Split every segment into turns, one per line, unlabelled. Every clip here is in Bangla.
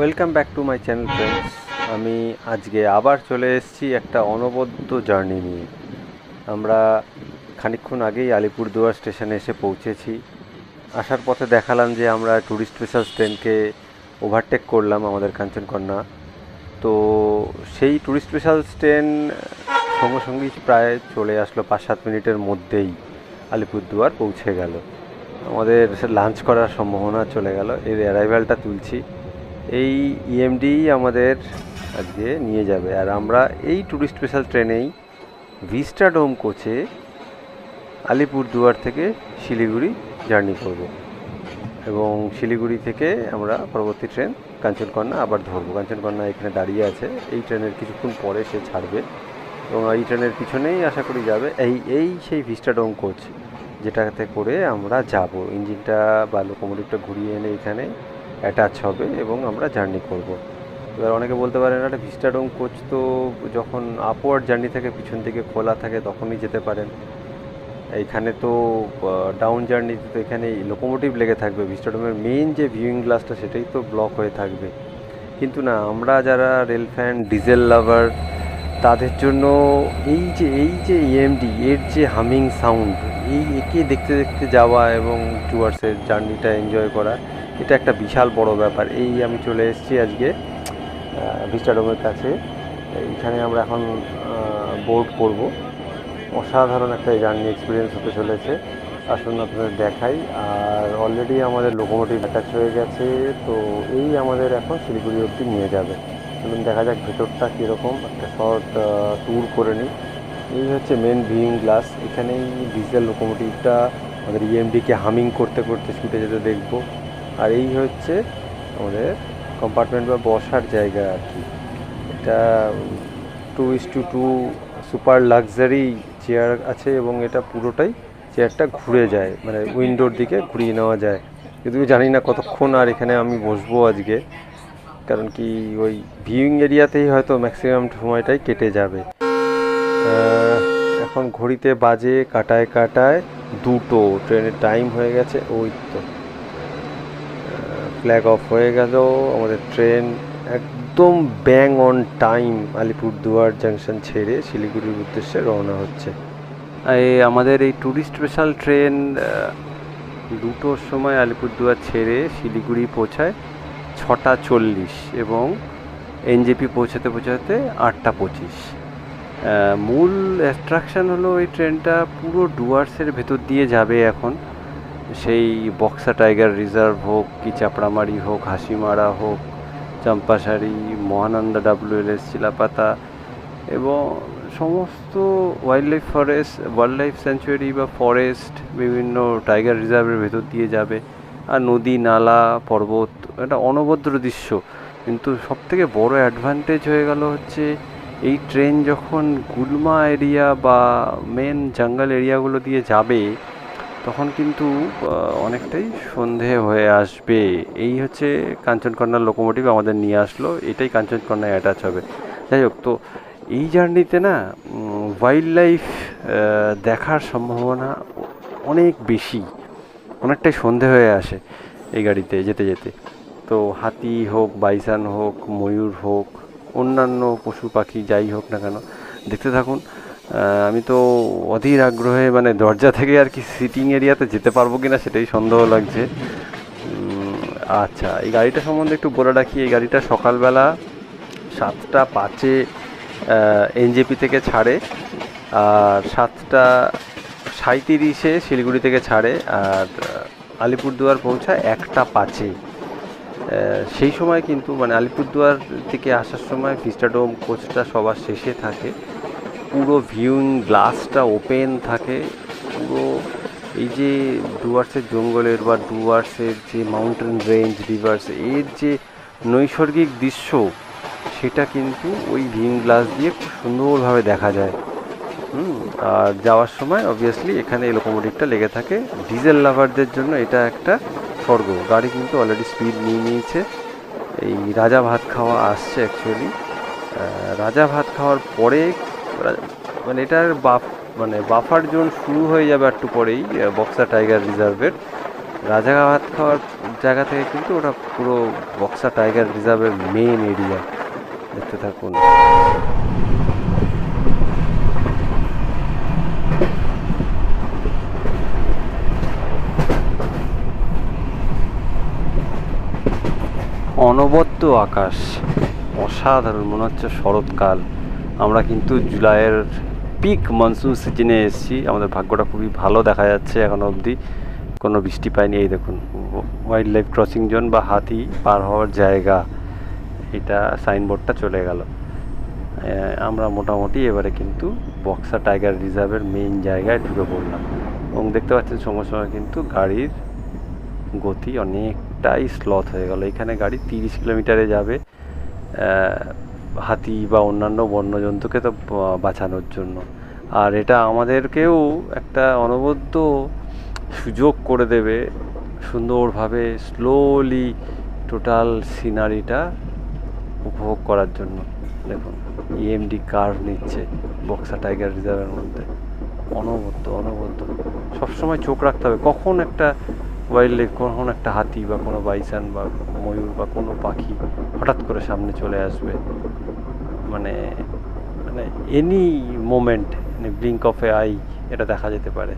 Welcome back to my channel friends. আমি আজকে আবার চলে এসেছি একটা অনবদ্য জার্নি নিয়ে। আমরা খানিকক্ষণ আগেই আলিপুরদুয়ার স্টেশনে এসে পৌঁছেছি। আসার পথে দেখালাম যে আমরা ট্যুরিস্ট স্পেশাল ট্রেনকে ওভারটেক করলাম আমাদের কাঞ্চনকন্যা। তো সেই ট্যুরিস্ট স্পেশাল ট্রেন সঙ্গে সঙ্গেই প্রায় চলে আসলো 5-7 মিনিটের মধ্যেই আলিপুরদুয়ার পৌঁছে গেল। আমাদের লাঞ্চ করার সম্ভাবনা চলে গেল, এর অ্যারাইভালটা তুলছি। এই ইএমডি আমাদের আজকে নিয়ে যাবে, আর আমরা এই ট্যুরিস্ট স্পেশাল ট্রেনেই ভিস্টাডোম কোচে আলিপুরদুয়ার থেকে শিলিগুড়ি জার্নি করব, এবং শিলিগুড়ি থেকে আমরা পরবর্তী ট্রেন কাঞ্চনকন্যা আবার ধরবো। কাঞ্চনকন্যা এখানে দাঁড়িয়ে আছে, এই ট্রেনের কিছুক্ষণ পরে সে ছাড়বে, এবং এই ট্রেনের পিছনেই আশা করি যাবে এই সেই ভিস্টাডোম কোচ, যেটাতে করে আমরা যাব। ইঞ্জিনটা বা লোকোমোটিভটা ঘুরিয়ে এনে এখানে অ্যাটাচ হবে এবং আমরা জার্নি করব। এবার অনেকে বলতে পারেন, একটা ভিস্টাডোম কোচ তো যখন আপওয়ার্ড জার্নি থাকে পিছন দিকে খোলা থাকে তখনই যেতে পারেন, এইখানে তো ডাউন জার্নিতে তো এখানে লোকোমোটিভ লেগে থাকবে, ভিস্টাডোমের মেইন যে ভিউইং গ্লাসটা সেটাই তো ব্লক হয়ে থাকবে। কিন্তু না, আমরা যারা রেল ফ্যান, ডিজেল লাভার, তাদের জন্য এই যে ইএমডি এর যে হামিং সাউন্ড, একে দেখতে দেখতে যাওয়া এবং টুয়ার্ডসের জার্নিটা এনজয় করা, এটা একটা বিশাল বড় ব্যাপার। আমি চলে এসেছি আজকে ভিস্টাডোমের কাছে। এইখানে আমরা এখন বোর্ড করব। অসাধারণ একটা জার্নি এক্সপিরিয়েন্স হতে চলেছে, আসুন আপনাদের দেখাই। আর অলরেডি আমাদের লোকোমোটিভ অ্যাটাচ হয়ে গেছে, তো এই আমাদের এখন শিলিগুড়ি অবধি নিয়ে যাবে। চলুন দেখা যাক ভেতরটা কীরকম, একটা শর্ট ট্যুর করে নিই। এই হচ্ছে মেন ভিউইং গ্লাস, এখানেই ডিজেল লোকোমোটিভটা আমাদের ইএমডিকে হামিং করতে করতে ছুটে যেতে দেখব। আর এই হচ্ছে আমাদের কম্পার্টমেন্ট বা বসার জায়গা আর কি। এটা 2:2 সুপার লাক্সারি চেয়ার আছে, এবং এটা পুরোটাই চেয়ারটা ঘুরে যায়, মানে উইন্ডোর দিকে ঘুরিয়ে নেওয়া যায়। যদিও জানি না কতক্ষণ আর এখানে আমি বসবো আজকে, কারণ কি ওই ভিউইং এরিয়াতেই হয়তো ম্যাক্সিমাম সময়টাই কেটে যাবে। এখন ঘড়িতে বাজে কাটায় কাটায় 2টো, ট্রেনের টাইম হয়ে গেছে। ওই তো ফ্ল্যাগ অফ হয়ে গেল, আমাদের ট্রেন একদম ব্যাং অন টাইম আলিপুরদুয়ার জাংশন ছেড়ে শিলিগুড়ির উদ্দেশ্যে রওনা হচ্ছে। আমাদের এই ট্যুরিস্ট স্পেশাল ট্রেন 2টোর সময় আলিপুরদুয়ার ছেড়ে শিলিগুড়ি পৌঁছায় 6:40, এবং এনজেপি পৌঁছাতে পৌঁছাতে 8:25। মূল অ্যাট্রাকশান হলো এই ট্রেনটা পুরো ডুয়ার্সের ভেতর দিয়ে যাবে এখন। সেই বক্সা টাইগার রিজার্ভ হোক, কি চাপড়ামারি হোক, হাসিমারা হোক, চম্পাসারি, মহানন্দা WLS, চিলাপাতা, এবং সমস্ত ওয়াইল্ড লাইফ স্যাঞ্চুয়ারি বা ফরেস্ট, বিভিন্ন টাইগার রিজার্ভের ভেতর দিয়ে যাবে। আর নদী, নালা, পর্বত, একটা অনবদ্য দৃশ্য। কিন্তু সবথেকে বড় অ্যাডভান্টেজ হয়ে গেল হচ্ছে, এই ট্রেন যখন গুলমা এরিয়া বা মেন জঙ্গল এরিয়াগুলো দিয়ে যাবে, তখন কিন্তু অনেকটাই সন্ধে হয়ে আসবে। এই হচ্ছে কাঞ্চনকন্যার লোকোমোটিভ আমাদের নিয়ে আসলো, এটাই কাঞ্চনকন্যায় অ্যাটাচ হবে। যাই হোক, তো এই জার্নিতে না ওয়াইল্ড লাইফ দেখার সম্ভাবনা অনেক বেশি, অনেকটাই সন্ধে হয়ে আসে এই গাড়িতে যেতে যেতে। তো হাতি হোক, বাইসান হোক, ময়ূর হোক, অন্যান্য পশু পাখি যাই হোক না কেন, দেখতে থাকুন। আমি তো অধীর আগ্রহে, মানে দরজা থেকে আর কি সিটিং এরিয়াতে যেতে পারবো কি না সেটাই সন্দেহ লাগছে। আচ্ছা, এই গাড়িটা সম্বন্ধে একটু বলে রাখি। এই গাড়িটা সকালবেলা 7:05 এনজেপি থেকে ছাড়ে, আর 7:37 শিলিগুড়ি থেকে ছাড়ে, আর আলিপুরদুয়ার পৌঁছায় 1:05। সেই সময় কিন্তু, মানে আলিপুরদুয়ার থেকে আসার সময় ভিস্টাডোম কোচটা সবার শেষে থাকে। পুরো ভিউইং গ্লাসটা ওপেন থাকে। পুরো এই যে ডুয়ার্সের জঙ্গলের বা ডুয়ার্সের যে মাউন্টেন রেঞ্জ, রিভার্স, এর যে নৈসর্গিক দৃশ্য, সেটা কিন্তু ওই ভিউইং গ্লাস দিয়ে খুব সুন্দরভাবে দেখা যায়। আর যাওয়ার সময় অবভিয়াসলি এখানে এই লোকোমোটিভটা লেগে থাকে। ডিজেল লাভারদের জন্য এটা একটা স্বর্গ। গাড়ি কিন্তু অলরেডি স্পিড নিয়ে নিয়েছে। এই রাজা ভাত খাওয়া আসছে অ্যাকচুয়ালি। রাজা ভাত খাওয়ার পরে, মানে এটার বাফার জোন শুরু হয়ে যাবে একটু পরেই বক্সা টাইগার রিজার্ভের। রাজা ভাত খাওয়ার জায়গা থেকে কিন্তু ওটা পুরো বক্সা টাইগার রিজার্ভের মেইন এরিয়া। দেখতে থাকুন। অনবদ্য আকাশ, অসাধারণ, মনে হচ্ছে শরৎকাল। আমরা কিন্তু জুলাইয়ের পিক মনসুন সিজনে এসেছি। আমাদের ভাগ্যটা খুবই ভালো দেখা যাচ্ছে, এখনো অবধি কোনো বৃষ্টি পাইনি। এই দেখুন ওয়াইল্ড লাইফ ক্রসিং জোন বা হাতি পার হওয়ার জায়গা, এটা সাইনবোর্ডটা চলে গেল। আমরা মোটামুটি এবারে কিন্তু বক্সা টাইগার রিজার্ভের মেইন জায়গায় ঢুকে পড়লাম। এবং দেখতে পাচ্ছেন সঙ্গে সঙ্গে কিন্তু গাড়ির গতি অনেকটাই স্লথ হয়ে গেল। এখানে গাড়ি 30 কিলোমিটারে যাবে হাতি বা অন্যান্য বন্যজন্তুকে তো বাঁচানোর জন্য। আর এটা আমাদেরকেও একটা অনবদ্য সুযোগ করে দেবে সুন্দরভাবে স্লোলি টোটাল সিনারিটা উপভোগ করার জন্য। দেখুন ইএমডি কার্ভ নিচ্ছে বক্সা টাইগার রিজার্ভের মধ্যে, অনবদ্য অনবদ্য। সবসময় চোখ রাখতে হবে কখন একটা ওয়াইল্ড লাইফ, কখন একটা হাতি বা কোনো বাইসান বা ময়ূর বা কোনো পাখি হঠাৎ করে সামনে চলে আসবে। মানে মানে any moment, blink of A I এটা দেখা যেতে পারে।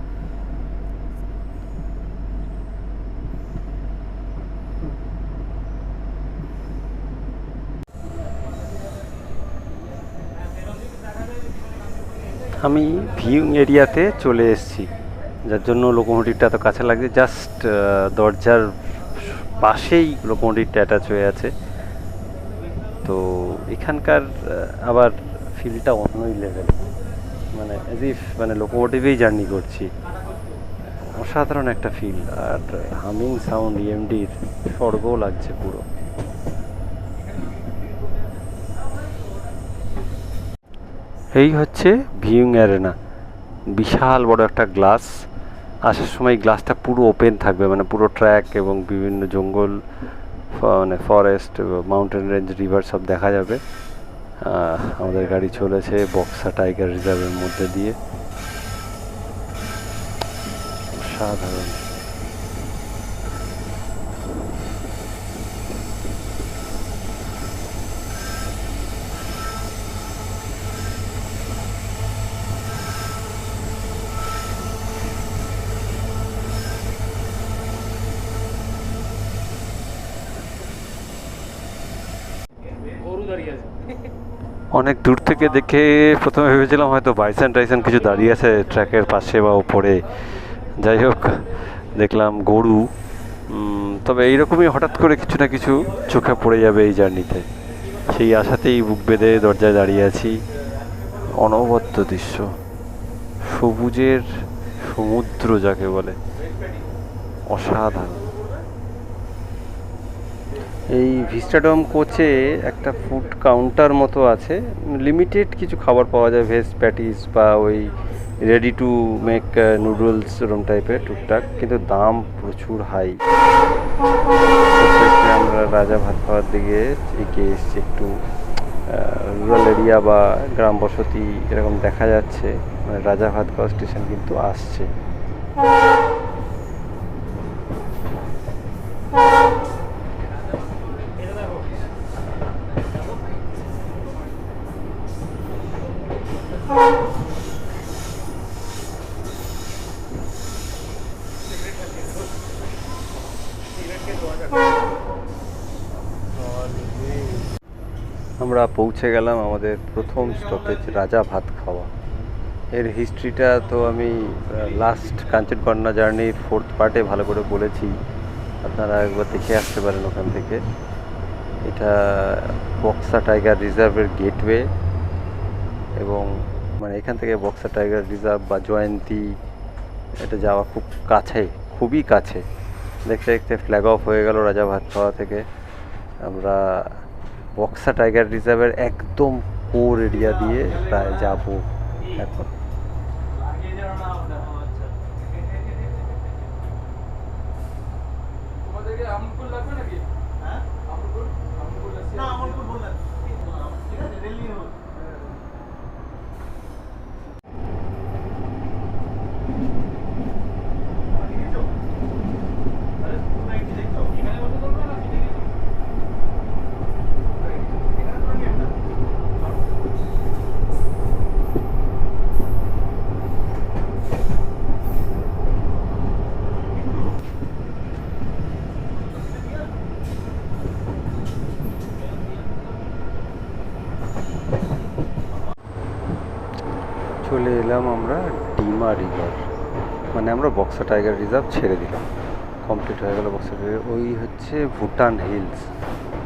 আমি ভিউইং এরিয়াতে চলে এসেছি, যার জন্য লোকোমোটিভটা এত কাছে লাগছে। জাস্ট দরজার পাশেই লোকোমোটিভটা অ্যাটাচ হয়ে আছে। তো এখানকার আবার ফিলটা অন্যই লেভেল, মানে অ্যাজ ইফ মানে লোকোমোটিভেই জার্নি করছি। অসাধারণ একটা ফিল। আর হামিং সাউন্ড ইএমডির স্বর্গও লাগছে পুরো। এই হচ্ছে ভিউইং অ্যারেনা, বিশাল বড় একটা গ্লাস। আসার সময় গ্লাসটা পুরো ওপেন থাকবে, মানে পুরো ট্র্যাক এবং বিভিন্ন জঙ্গল, মানে ফরেস্ট, মাউন্টেন রেঞ্জ, রিভার সব দেখা যাবে। আমাদের গাড়ি চলেছে বক্সা টাইগার রিজার্ভের মধ্যে দিয়ে। অসাধারণ। অনেক দূর থেকে দেখে প্রথমে ভেবেছিলাম হয়তো বাইসান টাইসান কিছু দাঁড়িয়ে আছে ট্র্যাকের পাশে বা ওপরে, যাই হোক দেখলাম গরু। তবে এইরকমই হঠাৎ করে কিছু না কিছু চোখে পড়ে যাবে এই জার্নিতে, সেই আশাতেই বুক বেঁধে দরজায় দাঁড়িয়ে আছি। অনবদ্য দৃশ্য, সবুজের সমুদ্র যাকে বলে, অসাধারণ। এই ভিস্টাডম কোচে একটা ফুড কাউন্টার মতো আছে, লিমিটেড কিছু খাবার পাওয়া যায়, ভেজ প্যাটিস বা ওই রেডি টু মেক নুডলস ওরম টাইপের টুকটাক, কিন্তু দাম প্রচুর হাই। আমরা রাজা ভাত খাওয়ার দিকে এগিয়ে এসছি, একটু রুরাল এরিয়া বা গ্রাম বসতি এরকম দেখা যাচ্ছে, মানে রাজা ভাত খাওয়া স্টেশন কিন্তু আসছে। আমরা পৌঁছে গেলাম আমাদের প্রথম স্টপেজ রাজা ভাত খাওয়া। এর হিস্ট্রিটা তো আমি লাস্ট কাঞ্চনকন্যা জার্নির 4th পার্টে ভালো করে বলেছি, আপনারা একবার দেখে আসতে পারেন ওখান থেকে। এটা বক্সা টাইগার রিজার্ভের গেটওয়ে, এবং মানে এখান থেকে বক্সা টাইগার রিজার্ভ বা জয়ন্তী এটা যাওয়া খুব কাছে, খুবই কাছে। দেখতে দেখতে ফ্ল্যাগ অফ হয়ে গেল রাজা ভাত খাওয়া থেকে। আমরা বক্সা টাইগার রিজার্ভের একদম কোর এরিয়া দিয়ে প্রায় যাব এখন। চলে এলাম আমরা ডিমা রিভার, মানে আমরা বক্সা টাইগার রিজার্ভ ছেড়ে দিলাম, কমপ্লিট হয়ে গেল বক্সা টাইগার। ওই হচ্ছে ভুটান হিলস,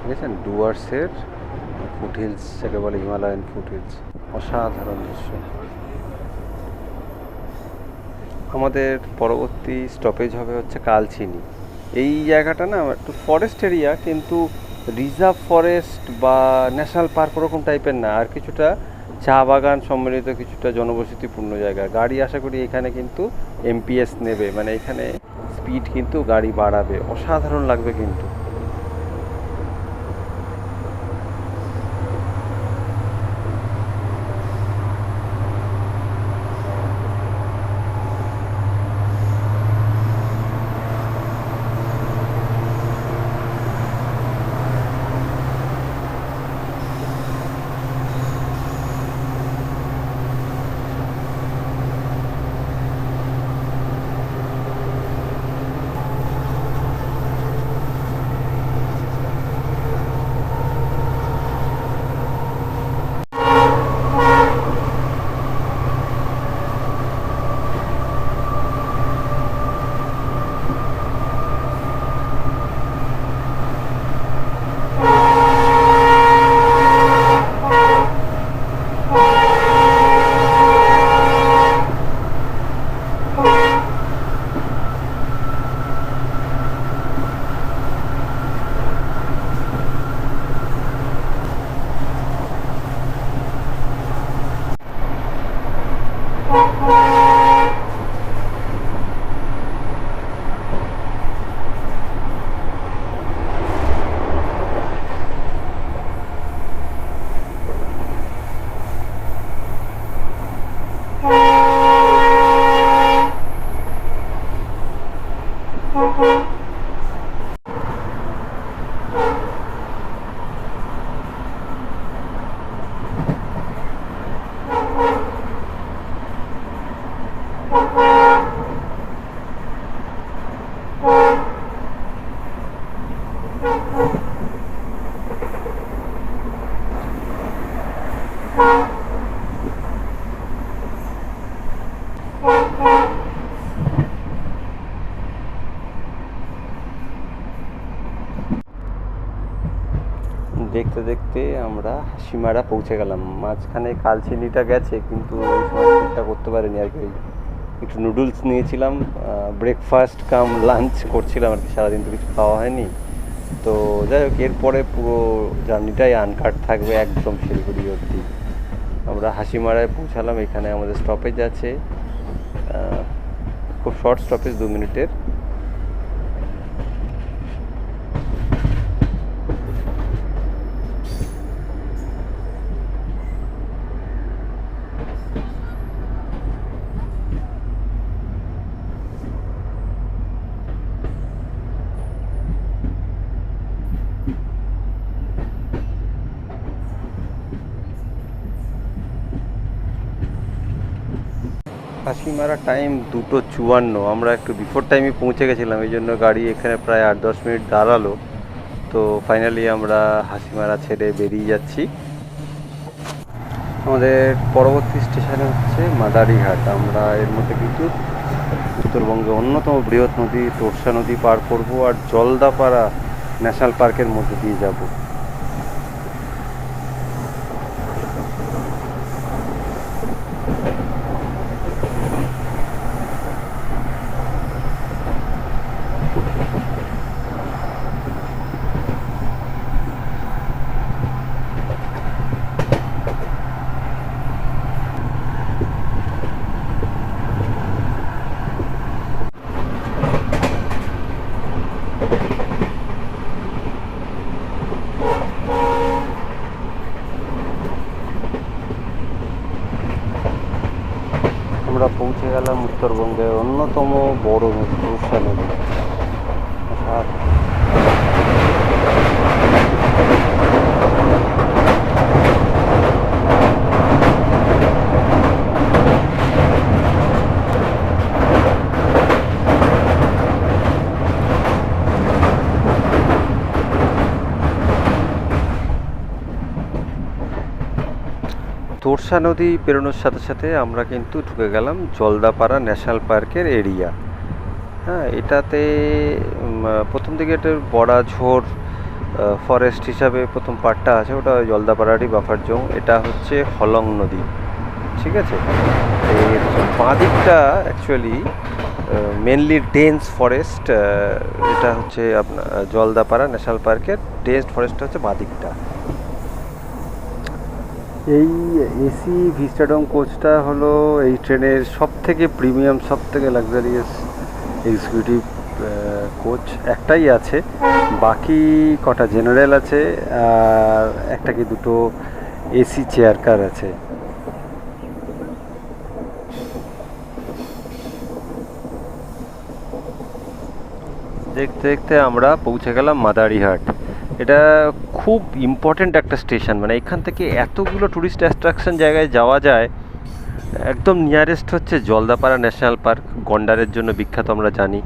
বুঝেছেন, ডুয়ার্সের ফুট হিলস যাকে বলে, হিমালয়ান ফুট হিলস, অসাধারণ দৃশ্য। আমাদের পরবর্তী স্টপেজ হবে হচ্ছে কালচিনি। এই জায়গাটা না একটু ফরেস্ট এরিয়া, কিন্তু রিজার্ভ ফরেস্ট বা ন্যাশনাল পার্ক ওরকম টাইপের না, আর কিছুটা চা বাগান সম্মিলিত কিছুটা জনবসতিপূর্ণ জায়গা। গাড়ি আশা করি এখানে কিন্তু এমপিএস নেবে, মানে এখানে স্পিড কিন্তু গাড়ি বাড়াবে, অসাধারণ লাগবে কিন্তু। দেখতে দেখতে আমরা হাসিমারা পৌঁছে গেলাম। মাঝখানে কালচিনিটা গেছে, কিন্তু ওই সময় ঠিকঠাক করতে পারিনি আর কি। একটু নুডলস নিয়েছিলাম, ব্রেকফাস্ট কাম লাঞ্চ করছিলাম আর কি, সারাদিন তো কিছু খাওয়া হয়নি। তো যাই হোক, এরপরে পুরো জার্নিটাই আনকাট থাকবে একদম শিলিগুড়ি অবধি। আমরা হাসিমারায় পৌঁছালাম, এখানে আমাদের স্টপেজ আছে, খুব শর্ট স্টপেজ, 2 মিনিটের। হাসিমারা টাইম 2:54, আমরা একটু বিফোর টাইমে পৌঁছে গেছিলাম, এই জন্য গাড়ি এখানে প্রায় 8-10 মিনিট দাঁড়ালো। তো ফাইনালি আমরা হাসিমারা ছেড়ে বেরিয়ে যাচ্ছি। আমাদের পরবর্তী স্টেশনে হচ্ছে মাদারিঘাট। আমরা এর মধ্যে কিন্তু উত্তরবঙ্গে অন্যতম বৃহৎ নদী তোর্ষা নদী পার করব, আর জলদাপাড়া ন্যাশনাল পার্কের মধ্যে দিয়ে যাব। আমরা পৌঁছে গেলাম উত্তরবঙ্গের অন্যতম বড় নদী তোর্ষা নদী। তোরসা নদী পেরোনোর সাথে সাথে আমরা কিন্তু ঢুকে গেলাম জলদাপাড়া ন্যাশনাল পার্কের এরিয়া। হ্যাঁ, এটাতে প্রথম দিকে একটা বড়াঝোর ফরেস্ট হিসাবে প্রথম পার্টটা আছে, ওটা জলদাপাড়ারই বাফার জোন। এটা হচ্ছে হলং নদী, ঠিক আছে। এর বাঁ দিকটা অ্যাকচুয়ালি মেনলি ডেন্স ফরেস্ট। এটা হচ্ছে আপনার জলদাপাড়া ন্যাশনাল পার্কের ডেন্স ফরেস্ট হচ্ছে বাঁ দিকটা। এই এসি ভিস্টাডোম কোচটা হলো এই ট্রেনের সব থেকে প্রিমিয়াম, সব থেকে লাক্সারিয়াস এক্সিকিউটিভ কোচ একটাই আছে। বাকি কটা জেনারেল আছে আর একটা কি দুটো এসি চেয়ার কার আছে। দেখতে দেখতে আমরা পৌঁছে গেলাম মাদারিহাট। এটা খুব ইম্পর্ট্যান্ট একটা স্টেশন, মানে এখান থেকে এতগুলো ট্যুরিস্ট অ্যাট্রাকশন জায়গায় যাওয়া যায়। একদম নিয়ারেস্ট হচ্ছে জলদাপাড়া ন্যাশনাল পার্ক, গন্ডারের জন্য বিখ্যাত আমরা জানি।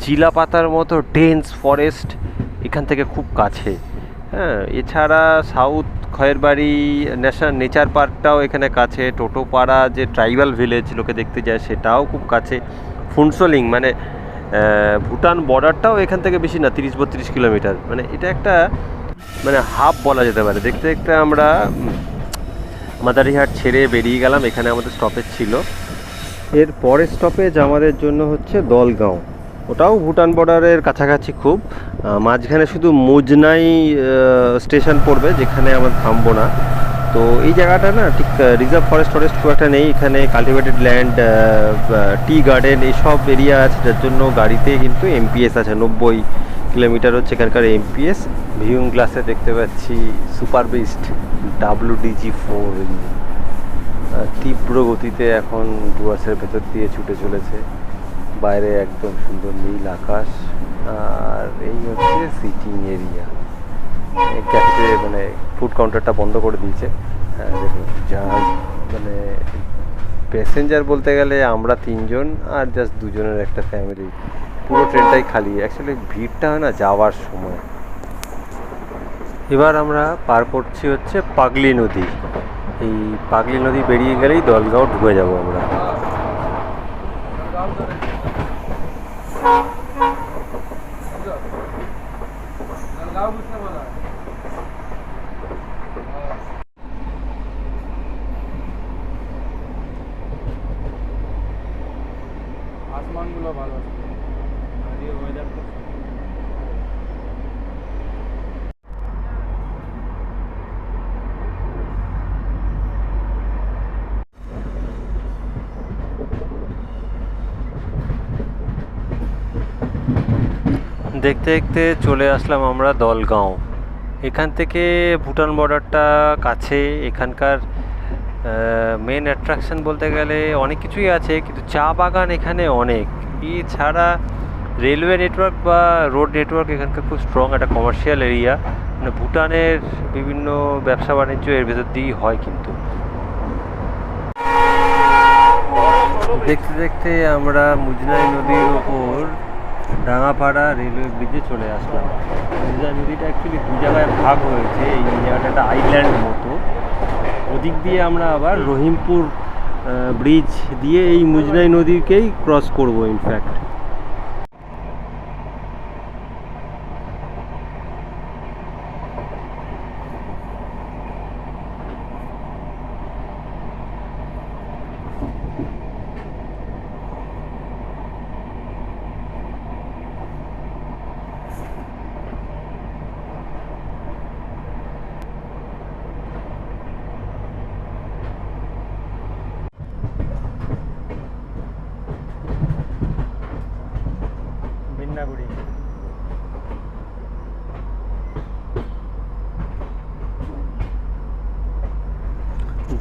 চিলাপাতার মতো ডেন্স ফরেস্ট এখান থেকে খুব কাছে। হ্যাঁ, এছাড়া সাউথ খয়েরবাড়ি ন্যাশনাল নেচার পার্কটাও এখানে কাছে। টোটোপাড়া যে ট্রাইবাল ভিলেজ লোকে দেখতে যায় সেটাও খুব কাছে। ফুনসোলিং মানে ভুটান বর্ডারটাও এখান থেকে বেশি না, 30-32 কিলোমিটার। মানে এটা একটা মানে হাব বলা যেতে পারে। দেখতে দেখতে আমরা মাদারিহাট ছেড়ে বেরিয়ে গেলাম। এখানে আমাদের স্টপেজ ছিল। এর পরের স্টপেজ আমাদের জন্য হচ্ছে দলগাঁও। ওটাও ভুটান বর্ডারের কাছাকাছি খুব। মাঝখানে শুধু মুজনাই স্টেশন পড়বে, যেখানে আমরা থামবো না। তো এই জায়গাটা না ঠিক রিজার্ভ ফরেস্ট খুব একটা নেই। এখানে কাল্টিভেটেড ল্যান্ড, টি গার্ডেন এইসব এরিয়া আছে, যার জন্য গাড়িতে কিন্তু এমপিএস আছে। 90 কিলোমিটার হচ্ছে এখানকার এমপিএস। ভিউইং গ্লাসে দেখতে পাচ্ছি সুপার বিস্ট WDG4 তীব্র গতিতে এখন ডুয়ার্সের ভেতর দিয়ে ছুটে চলেছে। বাইরে একদম সুন্দর নীল আকাশ। আর এই হচ্ছে সিটিং এরিয়া। ক্যাফেতে মানে ফুড কাউন্টারটা বন্ধ করে দিয়েছে। হ্যাঁ দেখুন, যা মানে প্যাসেঞ্জার বলতে গেলে আমরা 3 জন আর জাস্ট 2 জনের একটা ফ্যামিলি। পুরো ট্রেনটাই খালি। অ্যাকচুয়ালি ভিড়টা হয় না যাওয়ার সময়। এবার আমরা পার করছি হচ্ছে পাগলি নদী। এই পাগলি নদী বেরিয়ে গেলেই দলগাঁও ঢুকে যাব আমরা।
আসমানগুলো ভালো আছে আর এই ওয়েদার তো
দেখতে দেখতে চলে আসলাম আমরা দলগাঁও। এখান থেকে ভুটান বর্ডারটা কাছে। এখানকার মেন অ্যাট্রাকশন বলতে গেলে অনেক কিছুই আছে, কিন্তু চা বাগান এখানে অনেক। এছাড়া রেলওয়ে নেটওয়ার্ক বা রোড নেটওয়ার্ক এখানকার খুব স্ট্রং। একটা কমার্শিয়াল এরিয়া, মানে ভুটানের বিভিন্ন ব্যবসা বাণিজ্য এর ভেতর দিয়েই হয়। কিন্তু দেখতে দেখতে আমরা মুজনাই নদীর ওপর ডাঙাপাড়া রেলওয়ে ব্রিজে চলে আসলাম। মুজনাই নদীটা অ্যাকচুয়ালি 2 জায়গায় ভাগ হয়েছে। এই জায়গাটা একটা আইল্যান্ড মতো। ওদিক দিয়ে আমরা আবার রহিমপুর ব্রিজ দিয়ে এই মুজনাই নদীকেই ক্রস করব ইনফ্যাক্ট।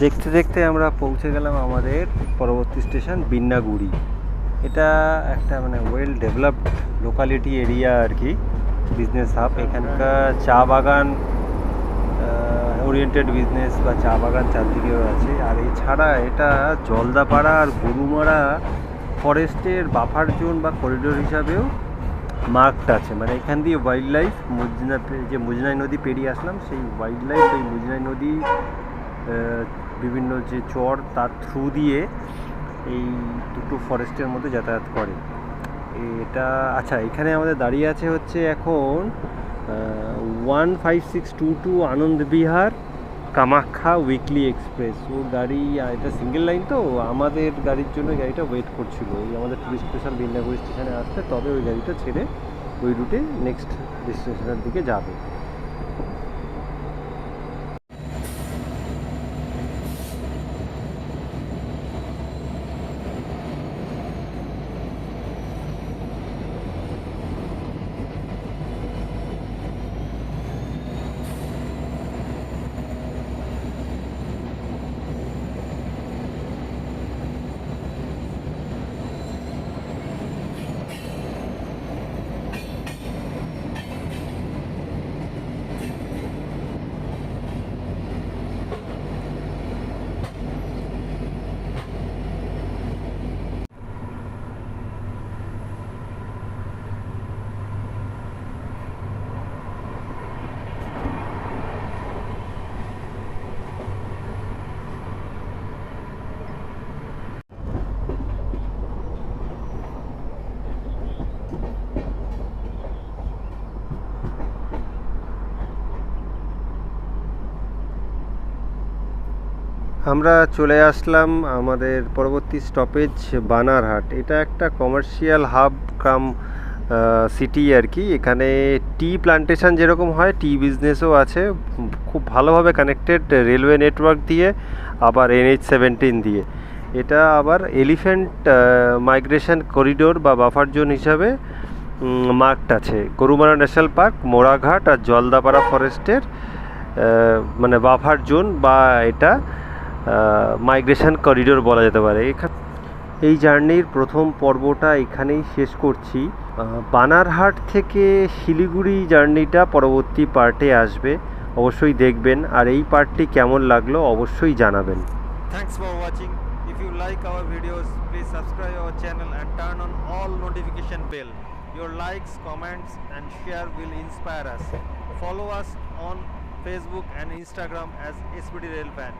দেখতে দেখতে আমরা পৌঁছে গেলাম আমাদের পরবর্তী স্টেশন বিন্নাগুড়ি। এটা একটা মানে ওয়েল ডেভেলপড লোকালিটি এরিয়া আর কি, বিজনেস হাব। এখানকার চা বাগান ওরিয়েন্টেড বিজনেস বা চা বাগান চারদিকেও আছে। আর এছাড়া এটা জলদাপাড়া আর গরুমারা ফরেস্টের বাফার জোন বা করিডোর হিসাবেও মার্কড আছে। মানে এখান দিয়ে ওয়াইল্ড লাইফ মুজনাই নদী পেরিয়ে আসলাম, সেই ওয়াইল্ড লাইফ এই মুজনাই নদী বিভিন্ন যে চর তার থ্রু দিয়ে এই দুটো ফরেস্টের মধ্যে যাতায়াত করে। এটা আচ্ছা, এখানে আমাদের দাঁড়িয়ে আছে হচ্ছে এখন 15622 আনন্দ বিহার কামাখ্যা উইকলি এক্সপ্রেস। ও গাড়ি, এটা সিঙ্গেল লাইন, তো আমাদের গাড়ির জন্য গাড়িটা ওয়েট করছিল। ওই আমাদের টুরিস্ট স্পেশাল বিন্দাগুড়ি স্টেশনে আসলে তবে ওই গাড়িটা ছেড়ে ওই রুটে নেক্সট ডেস্টিনেশনের দিকে যাবে। আমরা চলে আসলাম আমাদের পরবর্তী স্টপেজ বানারহাট। এটা একটা কমার্শিয়াল হাব কাম সিটি আর কি। এখানে টি প্লান্টেশন যেরকম হয়, টি বিজনেসও আছে, খুব ভালোভাবে কানেক্টেড রেলওয়ে নেটওয়ার্ক দিয়ে, আবার NH-17 দিয়ে। এটা আবার এলিফ্যান্ট মাইগ্রেশন করিডোর বা বাফার জোন হিসাবে মার্কড আছে। গরুমারা ন্যাশনাল পার্ক, মোড়াঘাট আর জলদাপাড়া ফরেস্টের মানে বাফার জোন, বা এটা মাইগ্রেশন করিডোর বলা যেতে পারে। এই জার্নির প্রথম পর্বটা এখানেই শেষ করছি। বানারহাট থেকে শিলিগুড়ি জার্নিটা পরবর্তী পার্টে আসবে, অবশ্যই দেখবেন। আর এই পার্টটি কেমন লাগলো অবশ্যই জানাবেন।
Thanks for watching. If you like our videos, please subscribe our channel and turn on all notification bell. Your likes, comments and share will inspire us. Follow us on Facebook and Instagram as SPD Rail Fan.